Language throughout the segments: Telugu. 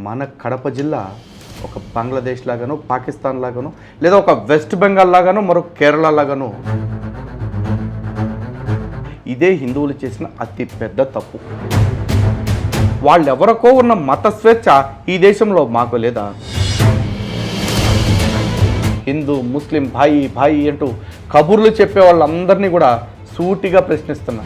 మన కడప జిల్లా ఒక బంగ్లాదేశ్ లాగాను, పాకిస్తాన్ లాగాను, లేదా ఒక వెస్ట్ బెంగాల్ లాగాను, మరొక కేరళ లాగాను ఇదే హిందువులు చేసిన అతి పెద్ద తప్పు. వాళ్ళెవరికో ఉన్న మత స్వేచ్ఛ ఈ దేశంలో మాకు లేదా? హిందూ ముస్లిం భాయి భాయి అంటూ కబుర్లు చెప్పే వాళ్ళందరినీ కూడా సూటిగా ప్రశ్నిస్తున్నా.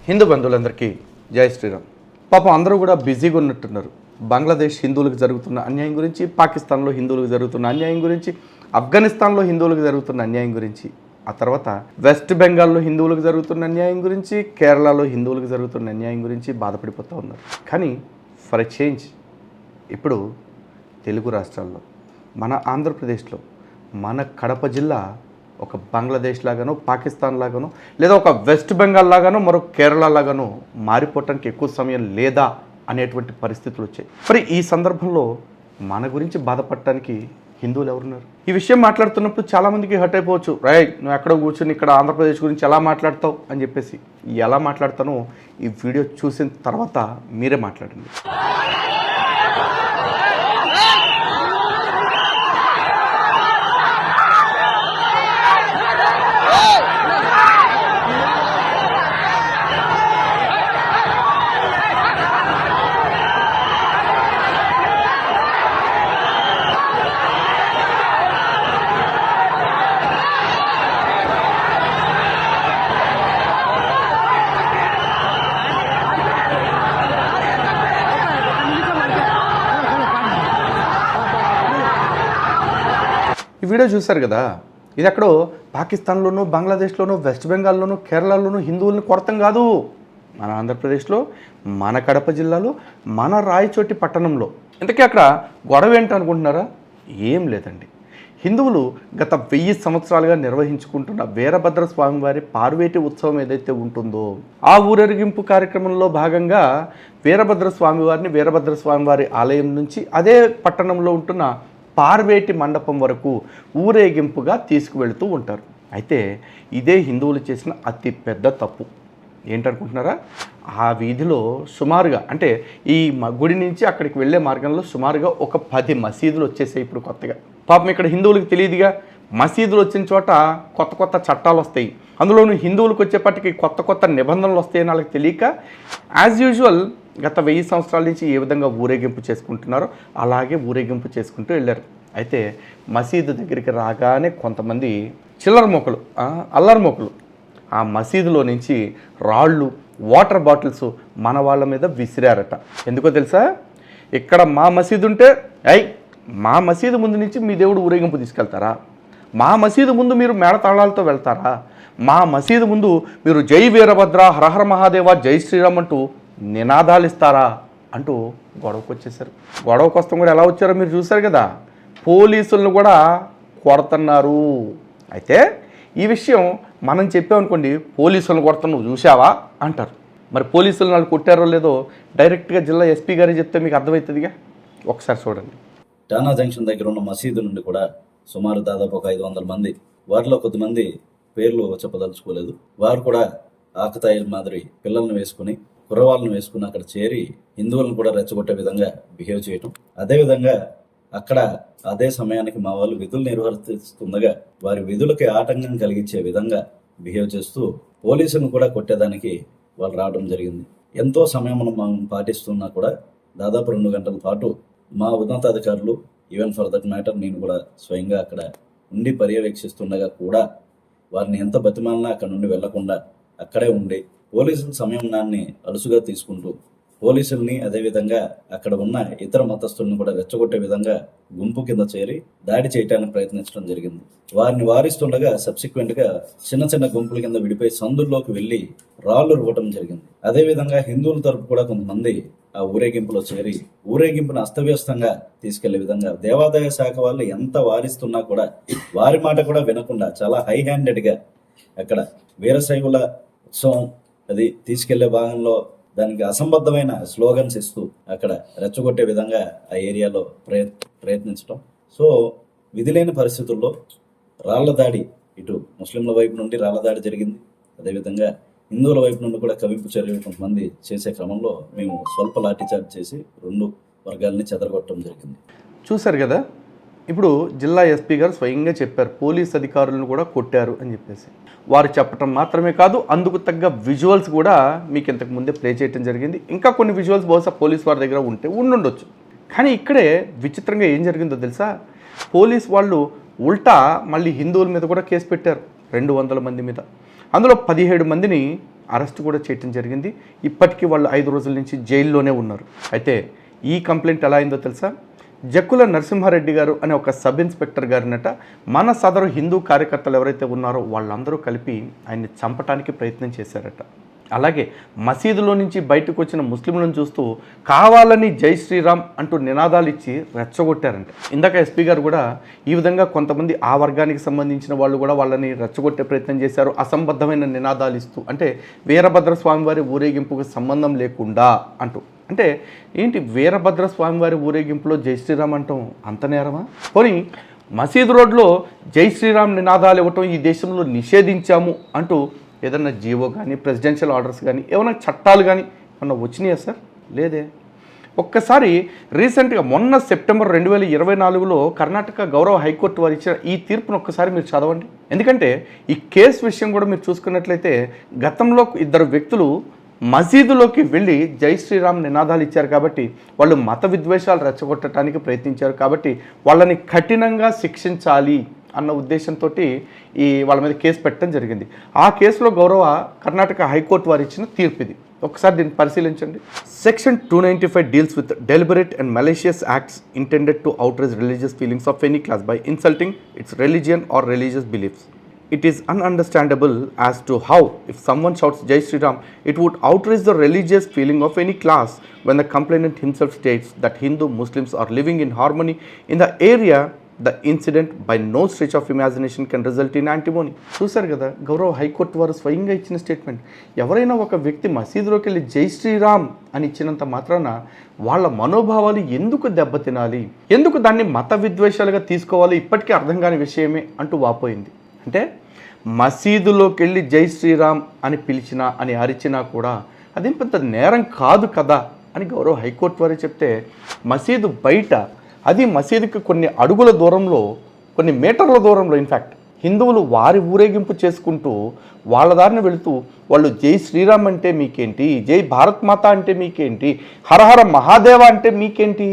హిందూ బంధువులందరికీ జై శ్రీరామ్. పాపం అందరూ కూడా బిజీగా ఉన్నట్టున్నారు. బంగ్లాదేశ్ హిందువులకు జరుగుతున్న అన్యాయం గురించి, పాకిస్తాన్లో హిందువులకు జరుగుతున్న అన్యాయం గురించి, ఆఫ్ఘనిస్తాన్లో హిందువులకు జరుగుతున్న అన్యాయం గురించి, ఆ తర్వాత వెస్ట్ బెంగాల్లో హిందువులకు జరుగుతున్న అన్యాయం గురించి, కేరళలో హిందువులకు జరుగుతున్న అన్యాయం గురించి బాధపడిపోతూ ఉన్నారు. కానీ ఫర్ ఎ చేంజ్ ఇప్పుడు తెలుగు రాష్ట్రాల్లో, మన ఆంధ్రప్రదేశ్లో, మన కడప జిల్లా ఒక బంగ్లాదేశ్ లాగానో, పాకిస్తాన్ లాగానో, లేదా ఒక వెస్ట్ బెంగాల్ లాగానో, మరొక కేరళ లాగానో మారిపోవటానికి ఎక్కువ సమయం లేదా అనేటువంటి పరిస్థితులు వచ్చాయి. మరి ఈ సందర్భంలో మన గురించి బాధపడటానికి హిందువులు ఎవరున్నారు? ఈ విషయం మాట్లాడుతున్నప్పుడు చాలామందికి హర్ట్ అయిపోవచ్చు. రైట్, నువ్వు ఎక్కడో కూర్చొని ఇక్కడ ఆంధ్రప్రదేశ్ గురించి ఎలా మాట్లాడతావు అని చెప్పేసి. ఎలా మాట్లాడతానో ఈ వీడియో చూసిన తర్వాత మీరే మాట్లాడండి. ఈ వీడియో చూశారు కదా, ఇది ఎక్కడో పాకిస్తాన్లోనూ, బంగ్లాదేశ్లోనూ, వెస్ట్ బెంగాల్లోనూ, కేరళలోనూ హిందువులను కొడతాం కాదు. మన ఆంధ్రప్రదేశ్లో, మన కడప జిల్లాలో, మన రాయచోటి పట్టణంలో. ఇంతకీ అక్కడ గొడవ ఏంటి అనుకుంటున్నారా? ఏం లేదండి. హిందువులు గత 1000 సంవత్సరాలుగా నిర్వహించుకుంటున్న వీరభద్ర స్వామివారి పార్వేటి ఉత్సవం ఏదైతే ఉంటుందో, ఆ ఊరేగింపు కార్యక్రమంలో భాగంగా వీరభద్ర స్వామివారి ఆలయం నుంచి అదే పట్టణంలో ఉంటున్న పార్వేటి మండపం వరకు ఊరేగింపుగా తీసుకువెళుతూ ఉంటారు. అయితే ఇదే హిందువులు చేసిన అతి పెద్ద తప్పు. ఏంటనుకుంటున్నారా? ఆ వీధిలో సుమారుగా, అంటే ఈ గుడి నుంచి అక్కడికి వెళ్ళే మార్గంలో సుమారుగా ఒక 10 మసీదులు వచ్చేసాయి ఇప్పుడు కొత్తగా. పాపం ఇక్కడ హిందువులకు తెలియదుగా, మసీదులు వచ్చిన చోట కొత్త కొత్త చట్టాలు వస్తాయి. అందులోనూ హిందువులకు వచ్చేపటికి కొత్త కొత్త నిబంధనలు వస్తాయని వాళ్ళకి తెలియక యాజ్ యూజువల్ గత 1000 సంవత్సరాల నుంచి ఏ విధంగా ఊరేగింపు చేసుకుంటున్నారో అలాగే ఊరేగింపు చేసుకుంటూ వెళ్ళారు. అయితే మసీదు దగ్గరికి రాగానే కొంతమంది చిల్లర మొక్కలు, అల్లరి మొక్కలు ఆ మసీదులో నుంచి రాళ్ళు, వాటర్ బాటిల్స్ మన వాళ్ళ మీద విసిరారట. ఎందుకో తెలుసా? ఇక్కడ మా మసీదు ఉంటే మా మసీదు ముందు నుంచి మీ దేవుడు ఊరేగింపు తీసుకెళ్తారా? మా మసీదు ముందు మీరు మేళతాళాలతో వెళ్తారా? మా మసీదు ముందు మీరు జై వీరభద్ర, హరహర మహాదేవ, జై శ్రీరామ్ అంటూ నినాదాలు ఇస్తారా అంటూ గొడవకు వచ్చేసారు. గొడవకు వస్తాం కూడా ఎలా వచ్చారో మీరు చూశారు కదా. పోలీసులను కూడా కొడుతున్నారు. అయితే ఈ విషయం మనం చెప్పామనుకోండి, పోలీసులను కొడతాను నువ్వు చూసావా అంటారు. మరి పోలీసులు వాళ్ళు కొట్టారో లేదో డైరెక్ట్గా జిల్లా ఎస్పీ గారికి చెప్తే మీకు అర్థమవుతుందిగా. ఒకసారి చూడండి. టానా జంక్షన్ దగ్గర ఉన్న మసీదు నుండి కూడా సుమారు దాదాపు ఒక 500 మంది, వారిలో కొద్దిమంది పేర్లు చెప్పదలుచుకోలేదు, వారు కూడా ఆకతాయిల మాదిరి పిల్లల్ని వేసుకుని, కుర్రవాళ్ళను వేసుకుని అక్కడ చేరి హిందువులను కూడా రెచ్చగొట్టే విధంగా బిహేవ్ చేయటం. అదేవిధంగా అక్కడ అదే సమయానికి మా వాళ్ళు విధులు నిర్వర్తిస్తుండగా వారి విధులకి ఆటంకం కలిగించే విధంగా బిహేవ్ చేస్తూ పోలీసులను కూడా కొట్టేదానికి వాళ్ళు రావడం జరిగింది. ఎంతో సమయం మనం పాటిస్తున్నా కూడా దాదాపు 2 గంటల పాటు మా ఉన్నతాధికారులు, ఈవెన్ ఫర్ దట్ మ్యాటర్ నేను కూడా స్వయంగా అక్కడ ఉండి పర్యవేక్షిస్తుండగా కూడా వారిని ఎంత బతిమాలినా అక్కడ నుండి వెళ్లకుండా అక్కడే ఉండి పోలీసుల సమయాన్ని అలుసుగా తీసుకుంటూ పోలీసుల్ని, అదేవిధంగా అక్కడ ఉన్న ఇతర మతస్థులను కూడా రెచ్చగొట్టే విధంగా గుంపు కింద చేరి దాడి చేయడానికి ప్రయత్నించడం జరిగింది. వారిని వారిస్తుండగా సబ్సిక్వెంట్ గా చిన్న చిన్న గుంపుల కింద విడిపోయి సందుల్లోకి వెళ్లి రాళ్లు రువ్వటం జరిగింది. అదేవిధంగా హిందువుల తరపు కూడా కొంతమంది ఆ ఊరేగింపులో చేరి ఊరేగింపును అస్తవ్యస్తంగా తీసుకెళ్లే విధంగా దేవాదాయ శాఖ వాళ్ళు ఎంత వారిస్తున్నా కూడా వారి మాట కూడా వినకుండా చాలా హై హ్యాండెడ్ గా అక్కడ వీరశైవుల ఉత్సవం అది తీసుకెళ్లే భాగంలో దానికి అసంబద్ధమైన స్లోగన్స్ ఇస్తూ అక్కడ రెచ్చగొట్టే విధంగా ఆ ఏరియాలో ప్రయత్నించడం సో విధి లేని పరిస్థితుల్లో రాళ్ల దాడి, ఇటు ముస్లింల వైపు నుండి రాళ్ల దాడి జరిగింది, అదేవిధంగా హిందువుల వైపు నుండి కూడా కవింపు చర్యలు కొంతమంది చేసే క్రమంలో మేము స్వల్ప లాఠీచార్జ్ చేసి 2 వర్గాలని చెదరగొట్టడం జరిగింది. చూశారు కదా, ఇప్పుడు జిల్లా ఎస్పీ గారు స్వయంగా చెప్పారు పోలీస్ అధికారులను కూడా కొట్టారు అని చెప్పేసి. వారు చెప్పడం మాత్రమే కాదు, అందుకు తగ్గ విజువల్స్ కూడా మీకు ఇంతకు ముందే ప్లే చేయడం జరిగింది. ఇంకా కొన్ని విజువల్స్ బహుశా పోలీస్ వారి దగ్గర ఉండుండొచ్చు. కానీ ఇక్కడే విచిత్రంగా ఏం జరిగిందో తెలుసా, పోలీస్ వాళ్ళు ఉల్టా మళ్ళీ హిందువుల మీద కూడా కేసు పెట్టారు 200 మంది మీద. అందులో 17 మందిని అరెస్ట్ కూడా చేయడం జరిగింది. ఇప్పటికీ వాళ్ళు 5 రోజుల నుంచి జైల్లోనే ఉన్నారు. అయితే ఈ కంప్లైంట్ ఎలా అయిందో తెలుసా, జక్కుల నరసింహారెడ్డి గారు అనే ఒక సబ్ ఇన్స్పెక్టర్ గారినట మన సదరు హిందూ కార్యకర్తలు ఎవరైతే ఉన్నారో వాళ్ళందరూ కలిపి ఆయన్ని చంపడానికి ప్రయత్నం చేశారట. అలాగే మసీదులో నుంచి బయటకు వచ్చిన ముస్లింలను చూస్తూ కావాలని జై శ్రీరామ్ అంటూ నినాదాలు ఇచ్చి రెచ్చగొట్టారంట. ఇందాక ఎస్పీ గారు కూడా ఈ విధంగా కొంతమంది ఆ వర్గానికి సంబంధించిన వాళ్ళు కూడా వాళ్ళని రెచ్చగొట్టే ప్రయత్నం చేశారు, అసంబద్ధమైన నినాదాలు ఇస్తూ. అంటే వీరభద్ర స్వామివారి ఊరేగింపుకు సంబంధం లేకుండా అంటూ. అంటే ఏంటి, వీరభద్ర స్వామివారి ఊరేగింపులో జై శ్రీరామ్ అంటాం అంత నేరమా? పోనీ మసీదు రోడ్లో జై శ్రీరామ్ నినాదాలు ఇవ్వటం ఈ దేశంలో నిషేధించాము అంటూ ఏదన్నా జీవో కానీ ప్రెసిడెన్షియల్ ఆర్డర్స్ కానీ ఏమైనా చట్టాలు కానీ ఏమన్నా వచ్చినాయా సార్? లేదే. ఒక్కసారి రీసెంట్గా మొన్న సెప్టెంబర్ 2024లో కర్ణాటక గౌరవ హైకోర్టు వారు ఇచ్చిన ఈ తీర్పును ఒక్కసారి మీరు చదవండి. ఎందుకంటే ఈ కేసు విషయం కూడా మీరు చూసుకున్నట్లయితే గతంలో 2 వ్యక్తులు మసీదులోకి వెళ్ళి జై శ్రీరామ్ నినాదాలు ఇచ్చారు కాబట్టి వాళ్ళు మత విద్వేషాలు రెచ్చగొట్టడానికి ప్రయత్నించారు కాబట్టి వాళ్ళని కఠినంగా శిక్షించాలి అన్న ఉద్దేశంతో వాళ్ళ మీద కేసు పెట్టడం జరిగింది. ఆ కేసులో గౌరవ కర్ణాటక హైకోర్టు వారు ఇచ్చిన తీర్పు ఇది. ఒకసారి దీన్ని పరిశీలించండి. Section 295 deals with deliberate and malicious acts intended to outrage religious feelings of any class by insulting its religion or religious beliefs. It is ununderstandable as to how, if someone shouts Jai Shri Ram, it would outrage the religious feeling of any class when the complainant himself states that Hindu Muslims are living in harmony in the area. The incident by no stretch of imagination can result in antimony. చూసారు కదా, గౌరవ హైకోర్టు వారు స్వయంగా ఇచ్చిన స్టేట్మెంట్. ఎవరైనా ఒక వ్యక్తి మసీదులోకి వెళ్ళి జై శ్రీరామ్ అని ఇచ్చినంత మాత్రాన వాళ్ళ మనోభావాలు ఎందుకు దెబ్బతినాలి, ఎందుకు దాన్ని మత విద్వేషాలుగా తీసుకోవాలి, ఇప్పటికీ అర్థం కాని విషయమే అంటూ వాపోయింది. అంటే మసీదులోకి వెళ్ళి జై శ్రీరామ్ అని పిలిచినా అని అరిచినా కూడా అదేం పెద్ద నేరం కాదు కదా అని గౌరవ హైకోర్టు వారు చెప్తే, మసీదు బయట, అది మసీదుకి కొన్ని అడుగుల దూరంలో, కొన్ని మీటర్ల దూరంలో ఇన్ఫ్యాక్ట్ హిందువులు వారి ఊరేగింపు చేసుకుంటూ వాళ్ళ దారిని వెళుతూ వాళ్ళు జై శ్రీరామ్ అంటే మీకేంటి, జై భారత్ మాత అంటే మీకేంటి, హరహర మహాదేవ అంటే మీకేంటి,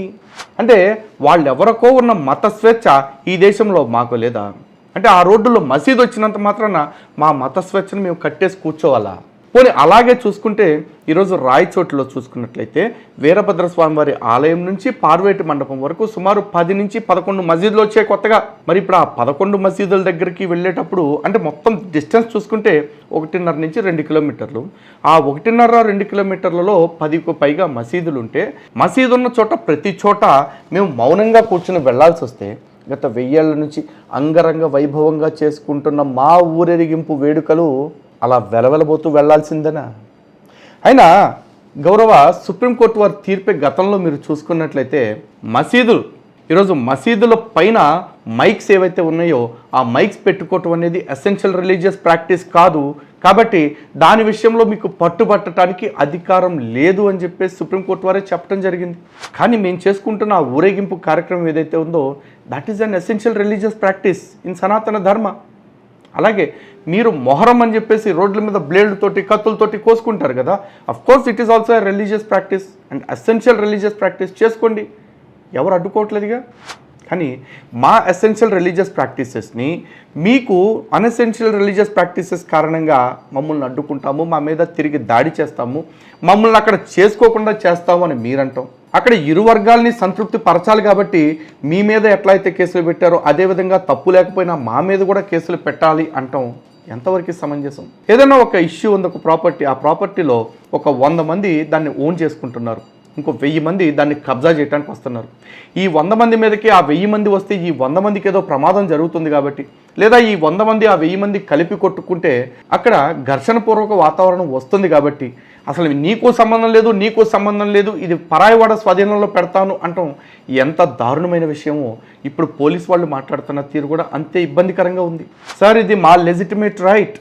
అంటే వాళ్ళెవరికో ఉన్న మత స్వేచ్ఛ ఈ దేశంలో మాకు లేదా? అంటే ఆ రోడ్డులో మసీదు వచ్చినంత మాత్రాన మా మత స్వేచ్ఛను మేము కట్టేసి కూర్చోవాలా? పోనీ అలాగే చూసుకుంటే ఈరోజు రాయచోటిలో చూసుకున్నట్లయితే వీరభద్ర స్వామివారి ఆలయం నుంచి పార్వేటి మండపం వరకు సుమారు 10 నుంచి 11 మసీదులు వచ్చాయి కొత్తగా. మరి ఇప్పుడు ఆ 11 మసీదుల దగ్గరికి వెళ్ళేటప్పుడు అంటే మొత్తం డిస్టెన్స్ చూసుకుంటే 1.5 నుంచి 2 కిలోమీటర్లు. ఆ 1.5-2 కిలోమీటర్లలో 10కు పైగా మసీదులు ఉంటే, మసీదు ఉన్న చోట ప్రతి చోట మేము మౌనంగా కూర్చుని వెళ్లాల్సి వస్తే, గత 1000 ఏళ్ల నుంచి అంగరంగ వైభవంగా చేసుకుంటున్న మా ఊరేగింపు వేడుకలు అలా వెలవెలబోతూ వెళ్లాల్సిందేనా? అయినా గౌరవ సుప్రీంకోర్టు వారి తీర్పే గతంలో మీరు చూసుకున్నట్లయితే మసీదులు, ఈరోజు మసీదుల పైన మైక్స్ ఏవైతే ఉన్నాయో ఆ మైక్స్ పెట్టుకోవటం అనేది ఎసెన్షియల్ రిలీజియస్ ప్రాక్టీస్ కాదు, కాబట్టి దాని విషయంలో మీకు పట్టుబట్టడానికి అధికారం లేదు అని చెప్పేసి సుప్రీంకోర్టు వారే చెప్పడం జరిగింది. కానీ మేము చేసుకుంటున్న ఆ ఊరేగింపు కార్యక్రమం ఏదైతే ఉందో that is an essential religious practice in సనాతన ధర్మ. అలాగే మీరు మొహరం అని చెప్పేసి రోడ్ల మీద బ్లేడ్లతోటి కత్తులతోటి కోసుకుంటారు కదా, of course it is also religious practice and essential religious practice చేసుకోండి, ఎవరు అడ్డుకోవట్లేదుగా. కానీ మా ఎసెన్షియల్ రిలీజియస్ ప్రాక్టీసెస్ని మీకు అన్ఎసెన్షియల్ రిలీజియస్ ప్రాక్టీసెస్ కారణంగా మమ్మల్ని అడ్డుకుంటాము, మా మీద తిరిగి దాడి చేస్తాము, మమ్మల్ని అక్కడ చేసుకోకుండా చేస్తాము అని మీరంటాం. అక్కడ ఇరు వర్గాల్ని సంతృప్తి పరచాలి కాబట్టి మీ మీద ఎట్లా అయితే కేసులు పెట్టారో అదేవిధంగా తప్పు లేకపోయినా మా మీద కూడా కేసులు పెట్టాలి అంటాం. ఎంతవరకు సమంజసం? ఏదైనా ఒక ఇష్యూ ఉంది, ఒక ప్రాపర్టీ, ఆ ప్రాపర్టీలో ఒక 100 మంది దాన్ని ఓన్ చేసుకుంటున్నారు, ఇంకో 1000 మంది దాన్ని కబ్జా చేయడానికి వస్తున్నారు. ఈ 100 మంది మీదకి ఆ 1000 మంది వస్తే ఈ 100 మందికి ఏదో ప్రమాదం జరుగుతుంది కాబట్టి, లేదా ఈ 100 మంది ఆ 1000 మంది కలిపి కొట్టుకుంటే అక్కడ ఘర్షణపూర్వక వాతావరణం వస్తుంది కాబట్టి అసలు నీకు సంబంధం లేదు, నీకు సంబంధం లేదు, ఇది పరాయివాడ స్వాధీనంలో పెడతాను అంటాం ఎంత దారుణమైన విషయమో ఇప్పుడు పోలీస్ వాళ్ళు మాట్లాడుతున్న తీరు కూడా అంతే ఇబ్బందికరంగా ఉంది. సార్, ఇది మా లెజిటిమేట్ రైట్,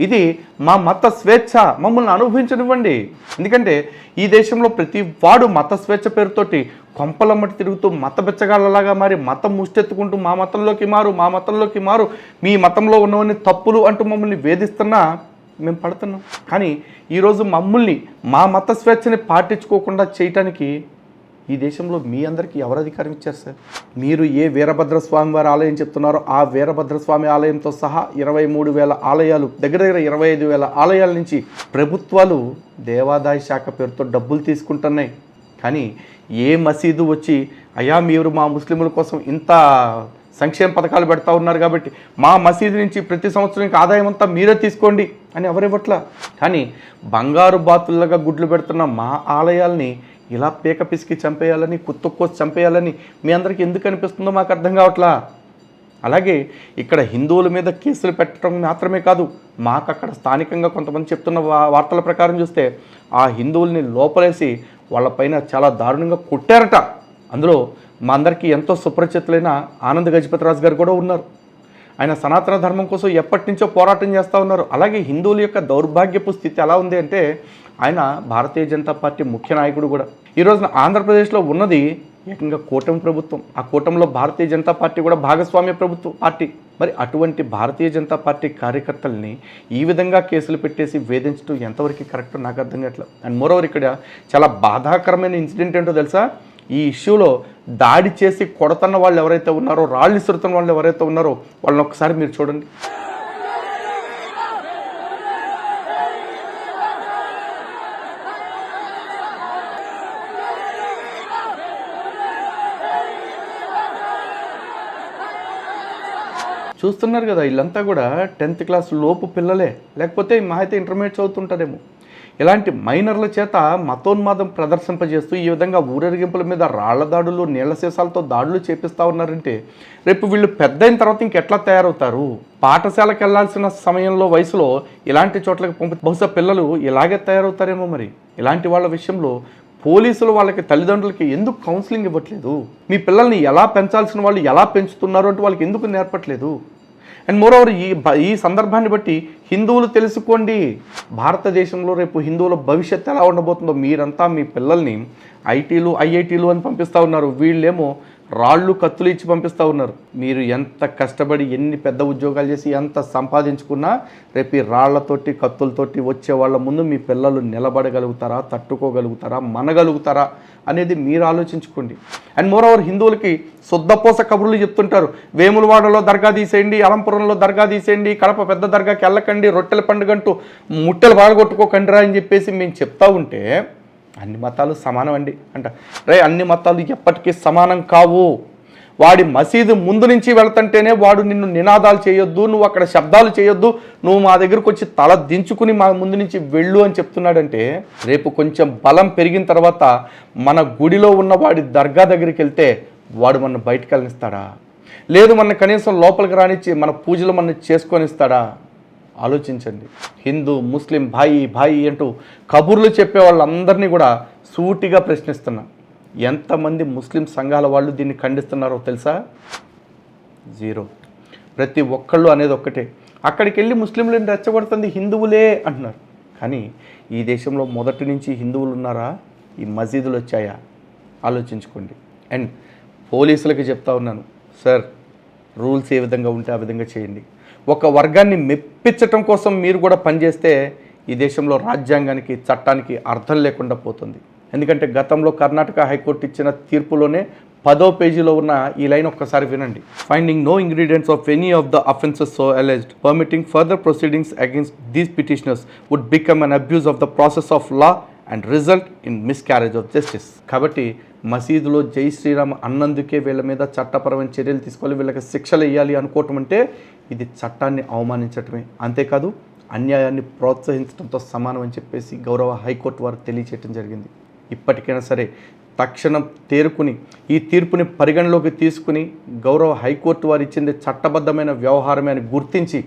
ఇది మా మత స్వేచ్ఛ, మమ్మల్ని అనుభవించనివ్వండి. ఎందుకంటే ఈ దేశంలో ప్రతి వాడు మత స్వేచ్ఛ పేరుతోటి కొంపలమ్మటి తిరుగుతూ మత బెచ్చగాళ్ళలాగా మారి మతం ముష్టెత్తుకుంటూ మా మతంలోకి మారు, మా మతంలోకి మారు, మీ మతంలో ఉన్నవన్నీ తప్పులు అంటూ మమ్మల్ని వేధిస్తున్నా మేము పడుతున్నాం. కానీ ఈరోజు మమ్మల్ని మా మత స్వేచ్ఛని పాటించుకోకుండా చేయటానికి ఈ దేశంలో మీ అందరికీ ఎవరు అధికారం ఇచ్చారు సార్? మీరు ఏ వీరభద్రస్వామి వారి ఆలయం చెప్తున్నారో ఆ వీరభద్రస్వామి ఆలయంతో సహా 23,000 ఆలయాలు, దగ్గర 25,000 ఆలయాల నుంచి ప్రభుత్వాలు దేవాదాయ శాఖ పేరుతో డబ్బులు తీసుకుంటున్నాయి. కానీ ఏ మసీదు వచ్చి అయ్యా మీరు మా ముస్లింల కోసం ఇంత సంక్షేమ పథకాలు పెడతా ఉన్నారు కాబట్టి మా మసీదు నుంచి ప్రతి సంవత్సరం ఇంకా ఆదాయం అంతా మీరే తీసుకోండి అని ఎవరివ్వట్లా. కానీ బంగారు బాతుల్లాగా గుడ్లు పెడుతున్న మా ఆలయాల్ని ఇలా పీక పిసికి చంపేయాలని, కుత్తుక్కోసి చంపేయాలని మీ అందరికీ ఎందుకు అనిపిస్తుందో మాకు అర్థం కావట్లా. అలాగే ఇక్కడ హిందువుల మీద కేసులు పెట్టడం మాత్రమే కాదు, మాకు అక్కడ స్థానికంగా కొంతమంది చెప్తున్న వార్తల ప్రకారం చూస్తే ఆ హిందువుల్ని లోపలేసి వాళ్ళపైన చాలా దారుణంగా కొట్టారట. అందులో మా అందరికీ ఎంతో సుపరిచితులైన ఆనంద్ గజపతిరాజు గారు కూడా ఉన్నారు. ఆయన సనాతన ధర్మం కోసం ఎప్పటి నుంచో పోరాటం చేస్తూ ఉన్నారు. అలాగే హిందువుల యొక్క దౌర్భాగ్యపు స్థితి ఎలా ఉంది అంటే ఆయన భారతీయ జనతా పార్టీ ముఖ్య నాయకుడు కూడా. ఈ రోజున ఆంధ్రప్రదేశ్లో ఉన్నది ఏకంగా కూటమి ప్రభుత్వం. ఆ కూటమిలో భారతీయ జనతా పార్టీ కూడా భాగస్వామ్య ప్రభుత్వ పార్టీ. మరి అటువంటి భారతీయ జనతా పార్టీ కార్యకర్తల్ని ఈ విధంగా కేసులు పెట్టేసి వేధించడం ఎంతవరకు కరెక్ట్ నాకు అర్థం కావట్లేదు. అండ్ మోరోవర్ ఇక్కడ చాలా బాధాకరమైన ఇన్సిడెంట్ ఏంటో తెలుసా? ఈ ఇష్యూలో దాడి చేసి కొడుతున్న వాళ్ళు ఎవరైతే ఉన్నారో, రాళ్ళు ఇస్తున్న వాళ్ళు ఎవరైతే ఉన్నారో వాళ్ళని ఒకసారి మీరు చూడండి. చూస్తున్నారు కదా, వీళ్ళంతా కూడా 10th క్లాస్ లోపు పిల్లలే, లేకపోతే మహా అయితే ఇంటర్మీడియట్ చదువుతుంటారేమో. ఇలాంటి మైనర్ల చేత మతోన్మాదం ప్రదర్శింపజేస్తూ ఈ విధంగా ఊరేగింపుల మీద రాళ్ల దాడులు, నీళ్ల సీసాలతో దాడులు చేపిస్తూ ఉన్నారంటే రేపు వీళ్ళు పెద్ద అయిన తర్వాత ఇంకెట్లా తయారవుతారు? పాఠశాలకు వెళ్లాల్సిన సమయంలో వయసులో ఇలాంటి చోట్లకి బహుశా పిల్లలు ఇలాగే తయారవుతారేమో. మరి ఇలాంటి వాళ్ళ విషయంలో పోలీసులు వాళ్ళకి, తల్లిదండ్రులకి ఎందుకు కౌన్సిలింగ్ ఇవ్వట్లేదు? మీ పిల్లల్ని ఎలా పెంచాల్సిన వాళ్ళు ఎలా పెంచుతున్నారు అంటే వాళ్ళకి ఎందుకు నేర్పట్లేదు? అండ్ మోరోవర్ ఈ సందర్భాన్ని బట్టి హిందువులు తెలుసుకోండి, భారతదేశంలో రేపు హిందువుల భవిష్యత్తు ఎలా ఉండబోతుందో. మీరంతా మీ పిల్లల్ని ఐటీలు, ఐఐటీలు అని పంపిస్తూ ఉన్నారు, వీళ్ళేమో రాళ్ళు కత్తులు ఇచ్చి పంపిస్తూ ఉన్నారు. మీరు ఎంత కష్టపడి ఎన్ని పెద్ద ఉద్యోగాలు చేసి ఎంత సంపాదించుకున్నా రేపు ఈ రాళ్లతోటి, కత్తులతోటి వచ్చే వాళ్ళ ముందు మీ పిల్లలు నిలబడగలుగుతారా, తట్టుకోగలుగుతారా, మనగలుగుతారా అనేది మీరు ఆలోచించుకోండి. అండ్ మోరోవర్ హిందువులకి శుద్ధపోస కబుర్లు చెప్తుంటారు. వేములవాడలో దర్గా తీసేయండి, అలంపురంలో దర్గా తీసేయండి, కడప పెద్ద దర్గాకి వెళ్ళకండి, రొట్టెల పండుగంటూ ముట్టెలు బాడగొట్టుకోకండి రా అని చెప్పేసి మేము చెప్తా ఉంటే అన్ని మతాలు సమానం అండి అంట. అన్ని మతాలు ఎప్పటికీ సమానం కావు. వాడి మసీదు ముందు నుంచి వెళ్తుంటేనే వాడు నిన్ను నినాదాలు చేయొద్దు, నువ్వు అక్కడ శబ్దాలు చేయొద్దు, నువ్వు మా దగ్గరకు వచ్చి తల దించుకుని మా ముందు నుంచి వెళ్ళు అని చెప్తున్నాడంటే రేపు కొంచెం బలం పెరిగిన తర్వాత మన గుడిలో ఉన్న వాడి దర్గా దగ్గరికి వెళ్తే వాడు మన బయటకు వెళ్ళనిస్తాడా? లేదు మన కనీసం లోపలికి రానిచ్చి మన పూజలు మన చేసుకొనిస్తాడా? ఆలోచించండి. హిందూ, ముస్లిం, భాయి అంటూ కబుర్లు చెప్పే వాళ్ళందరినీ కూడా సూటిగా ప్రశ్నిస్తున్నా, ఎంతమంది ముస్లిం సంఘాల వాళ్ళు దీన్ని ఖండిస్తున్నారో తెలుసా? 0. ప్రతి ఒక్కళ్ళు అనేది ఒక్కటే, అక్కడికి వెళ్ళి ముస్లింలను రెచ్చగొడుతుంది హిందువులే అంటున్నారు. కానీ ఈ దేశంలో మొదటి నుంచి హిందువులు ఉన్నారా? ఈ మసీదులు వచ్చాయా? ఆలోచించుకోండి. అండ్ పోలీసులకి చెప్తా ఉన్నాను, సార్ రూల్స్ ఏ విధంగా ఉంటే ఆ విధంగా చేయండి. ఒక వర్గాన్ని మెప్పించటం కోసం మీరు కూడా పనిచేస్తే ఈ దేశంలో రాజ్యాంగానికి, చట్టానికి అర్థం లేకుండా పోతుంది. ఎందుకంటే గతంలో కర్ణాటక హైకోర్టు ఇచ్చిన తీర్పులోనే 10వ పేజీలో ఉన్న ఈ లైన్ ఒక్కసారి వినండి. Finding no ingredients of any of the offences so alleged, permitting further proceedings against these petitioners would become an abuse of the process of law and result in miscarriage of justice. కాబట్టి మసీదులో జై శ్రీరామ్ అన్నందుకే వీళ్ళ మీద చట్టపరమైన చర్యలు తీసుకోవాలి, వీళ్ళకి శిక్షలు వేయాలి అనుకోవటం అంటే ఇది చట్టాన్ని అవమానించటమే, అంతేకాదు అన్యాయాన్ని ప్రోత్సహించడంతో సమానం అని చెప్పేసి గౌరవ హైకోర్టు వారు తెలియచేయడం జరిగింది. ఇప్పటికైనా సరే తక్షణం తేరుకుని ఈ తీర్పుని పరిగణలోకి తీసుకుని గౌరవ హైకోర్టు వారు ఇచ్చింది చట్టబద్ధమైన వ్యవహారమే అని గుర్తించి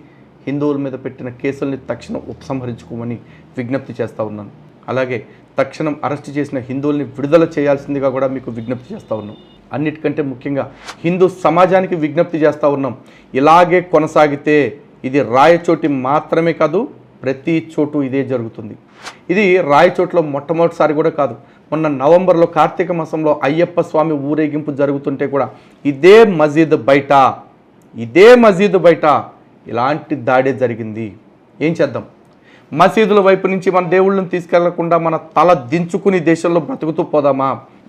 హిందువుల మీద పెట్టిన కేసుల్ని తక్షణం ఉపసంహరించుకోమని విజ్ఞప్తి చేస్తూ ఉన్నాను. అలాగే తక్షణం అరెస్ట్ చేసిన హిందువుల్ని విడుదల చేయాల్సిందిగా కూడా మీకు విజ్ఞప్తి చేస్తూ ఉన్నాం. అన్నిటికంటే ముఖ్యంగా హిందూ సమాజానికి విజ్ఞప్తి చేస్తూ ఉన్నాం. ఇలాగే కొనసాగితే ఇది రాయచోటి మాత్రమే కాదు, ప్రతి చోటు ఇదే జరుగుతుంది. ఇది రాయచోట్లో మొట్టమొదటిసారి కూడా కాదు. మొన్న నవంబర్లో కార్తీక మాసంలో అయ్యప్ప స్వామి ఊరేగింపు జరుగుతుంటే కూడా ఇదే మసీద్ బయట ఇలాంటి దాడే జరిగింది. ఏం చేద్దాం? మసీదుల వైపు నుంచి మన దేవుళ్ళని తీసుకెళ్లకుండా మన తల దించుకుని దేశంలో బ్రతుకుతూ పోదామా?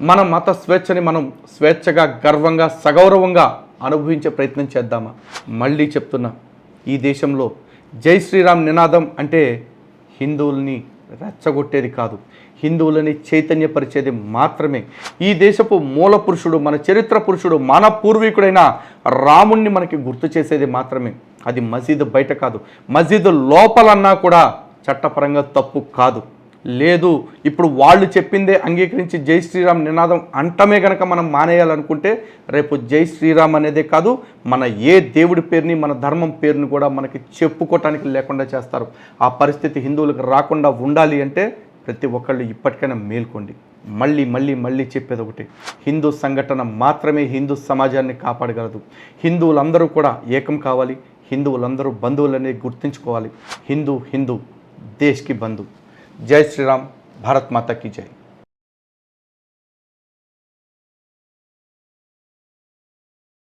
మన మత స్వేచ్ఛని మనం స్వేచ్ఛగా, గర్వంగా, సగౌరవంగా అనుభవించే ప్రయత్నం చేద్దామా? మళ్ళీ చెప్తున్నా, ఈ దేశంలో జై శ్రీరామ్ నినాదం అంటే హిందువుల్ని రెచ్చగొట్టేది కాదు, హిందువులని చైతన్యపరిచేది మాత్రమే. ఈ దేశపు మూల పురుషుడు, మన చరిత్ర పురుషుడు, మన పూర్వీకుడైన రాముణ్ణి మనకి గుర్తు చేసేది మాత్రమే. అది మసీదు బయట కాదు, మసీదు లోపలన్నా కూడా చట్టపరంగా తప్పు కాదు. లేదు, ఇప్పుడు వాళ్ళు చెప్పిందే అంగీకరించి జై శ్రీరామ్ నినాదం అంటమే కనుక మనం మానేయాలనుకుంటే రేపు జై శ్రీరామ్ అనేదే కాదు, మన ఏ దేవుడి పేరుని, మన ధర్మం పేరుని కూడా మనకి చెప్పుకోవటానికి లేకుండా చేస్తారు. ఆ పరిస్థితి హిందువులకు రాకుండా ఉండాలి అంటే ప్రతి ఒక్కళ్ళు ఇప్పటికైనా మేల్కోండి. మళ్ళీ చెప్పేది ఒకటి, హిందూ సంఘటన మాత్రమే హిందూ సమాజాన్ని కాపాడగలదు. హిందువులందరూ కూడా ఏకం కావాలి, హిందువులందరూ బంధువులనే గుర్తుంచుకోవాలి. హిందూ దేశ్ కి బంధు. జై శ్రీరామ్, భారత్ మాతా కీ జై.